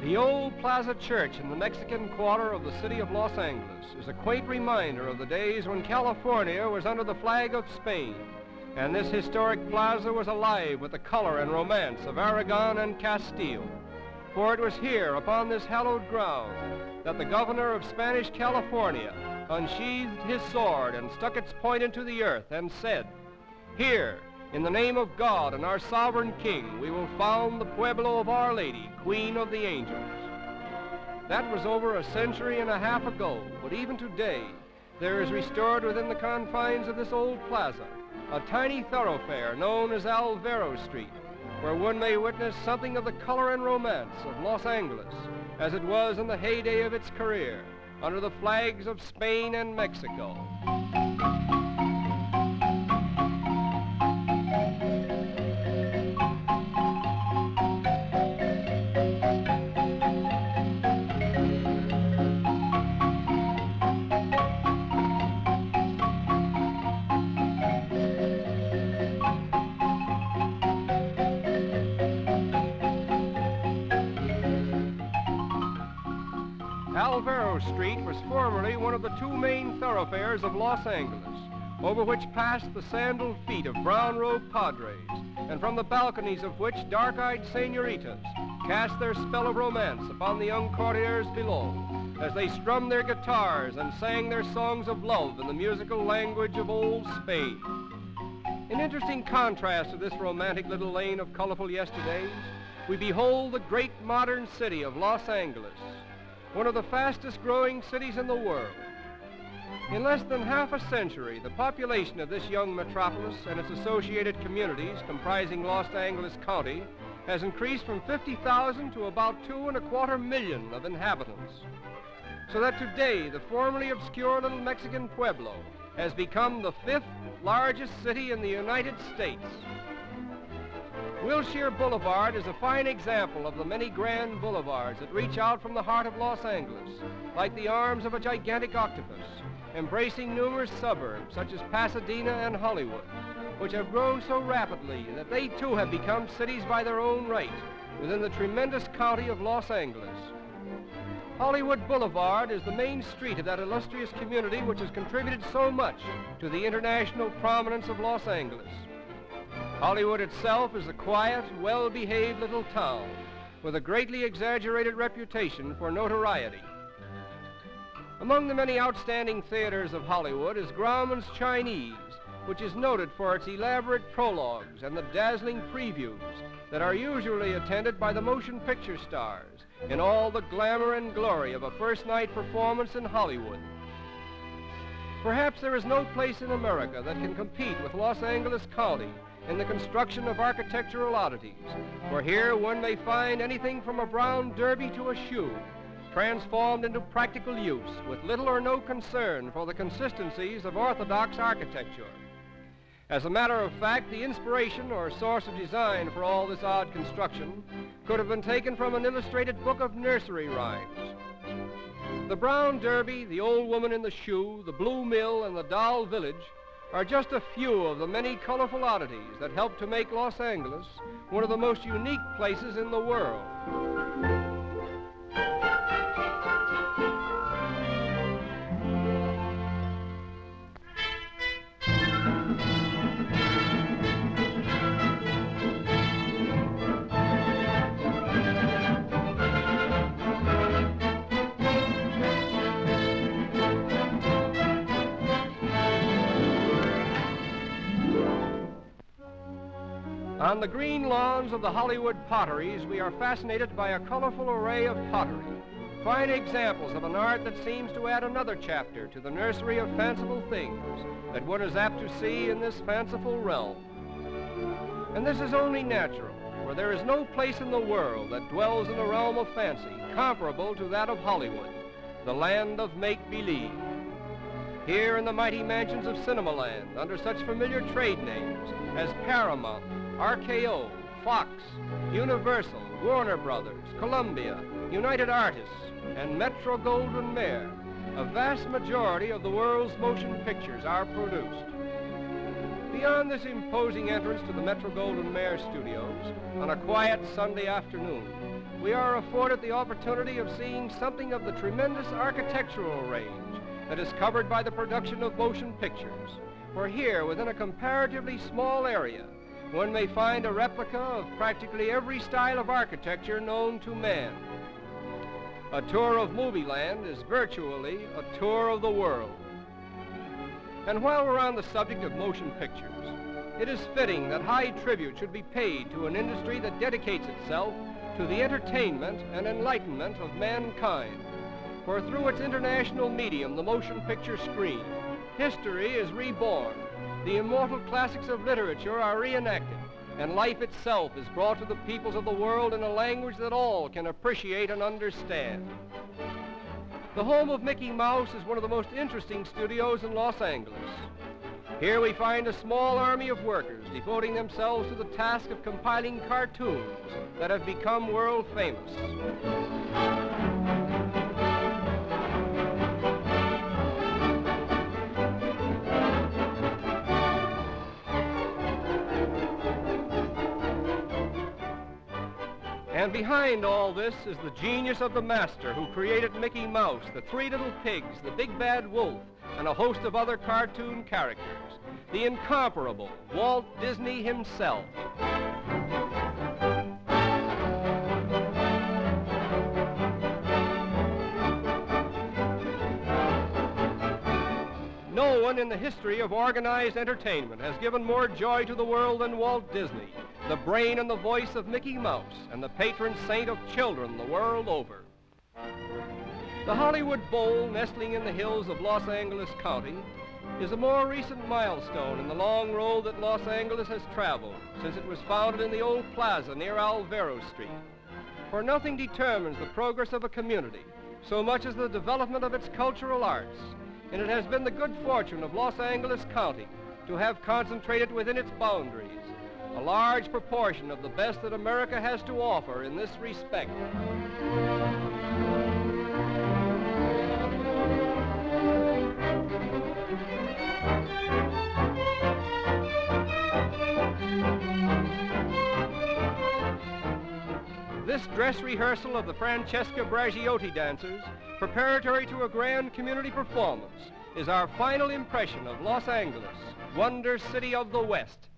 The old Plaza Church in the Mexican quarter of the city of Los Angeles is a quaint reminder of the days when California was under the flag of Spain, and this historic plaza was alive with the color and romance of Aragon and Castile. For it was here, upon this hallowed ground, that the governor of Spanish California unsheathed his sword and stuck its point into the earth and said, "Here, in the name of God and our sovereign king, we will found the Pueblo of Our Lady, Queen of the Angels." That was over a century and a half ago, but even today, there is restored within the confines of this old plaza a tiny thoroughfare known as Alvaro Street, where one may witness something of the color and romance of Los Angeles, as it was in the heyday of its career, under the flags of Spain and Mexico. Alvaro Street was formerly one of the two main thoroughfares of Los Angeles, over which passed the sandaled feet of brown-robed padres, and from the balconies of which dark-eyed senoritas cast their spell of romance upon the young courtiers below, as they strummed their guitars and sang their songs of love in the musical language of old Spain. In interesting contrast to this romantic little lane of colorful yesterdays, we behold the great modern city of Los Angeles, one of the fastest-growing cities in the world. In less than half a century, the population of this young metropolis and its associated communities comprising Los Angeles County has increased from 50,000 to about 2.25 million of inhabitants. So that today, the formerly obscure little Mexican pueblo has become the 5th largest city in the United States. Wilshire Boulevard is a fine example of the many grand boulevards that reach out from the heart of Los Angeles, like the arms of a gigantic octopus, embracing numerous suburbs such as Pasadena and Hollywood, which have grown so rapidly that they too have become cities by their own right within the tremendous county of Los Angeles. Hollywood Boulevard is the main street of that illustrious community which has contributed so much to the international prominence of Los Angeles. Hollywood itself is a quiet, well-behaved little town with a greatly exaggerated reputation for notoriety. Among the many outstanding theaters of Hollywood is Grauman's Chinese, which is noted for its elaborate prologues and the dazzling previews that are usually attended by the motion picture stars in all the glamour and glory of a first-night performance in Hollywood. Perhaps there is no place in America that can compete with Los Angeles County in the construction of architectural oddities, for here one may find anything from a brown derby to a shoe, transformed into practical use with little or no concern for the consistencies of orthodox architecture. As a matter of fact, the inspiration or source of design for all this odd construction could have been taken from an illustrated book of nursery rhymes. The brown derby, the old woman in the shoe, the blue mill, and the doll village are just a few of the many colorful oddities that help to make Los Angeles one of the most unique places in the world. On the green lawns of the Hollywood potteries, we are fascinated by a colorful array of pottery, fine examples of an art that seems to add another chapter to the nursery of fanciful things that one is apt to see in this fanciful realm. And this is only natural, for there is no place in the world that dwells in a realm of fancy comparable to that of Hollywood, the land of make-believe. Here in the mighty mansions of Cinemaland, under such familiar trade names as Paramount, RKO, Fox, Universal, Warner Brothers, Columbia, United Artists, and Metro-Goldwyn-Mayer, a vast majority of the world's motion pictures are produced. Beyond this imposing entrance to the Metro-Goldwyn-Mayer studios on a quiet Sunday afternoon, we are afforded the opportunity of seeing something of the tremendous architectural range that is covered by the production of motion pictures. For here, within a comparatively small area, one may find a replica of practically every style of architecture known to man. A tour of movie land is virtually a tour of the world. And while we're on the subject of motion pictures, it is fitting that high tribute should be paid to an industry that dedicates itself to the entertainment and enlightenment of mankind. For through its international medium, the motion picture screen, history is reborn, the immortal classics of literature are reenacted, and life itself is brought to the peoples of the world in a language that all can appreciate and understand. The home of Mickey Mouse is one of the most interesting studios in Los Angeles. Here we find a small army of workers devoting themselves to the task of compiling cartoons that have become world famous. And behind all this is the genius of the master who created Mickey Mouse, the Three Little Pigs, the Big Bad Wolf, and a host of other cartoon characters, the incomparable Walt Disney himself. No one in the history of organized entertainment has given more joy to the world than Walt Disney, the brain and the voice of Mickey Mouse, and the patron saint of children the world over. The Hollywood Bowl, nestling in the hills of Los Angeles County, is a more recent milestone in the long road that Los Angeles has traveled since it was founded in the old plaza near Alvaro Street. For nothing determines the progress of a community so much as the development of its cultural arts, and it has been the good fortune of Los Angeles County to have concentrated within its boundaries a large proportion of the best that America has to offer in this respect. This dress rehearsal of the Francesca Bragiotti dancers, preparatory to a grand community performance, is our final impression of Los Angeles, Wonder City of the West.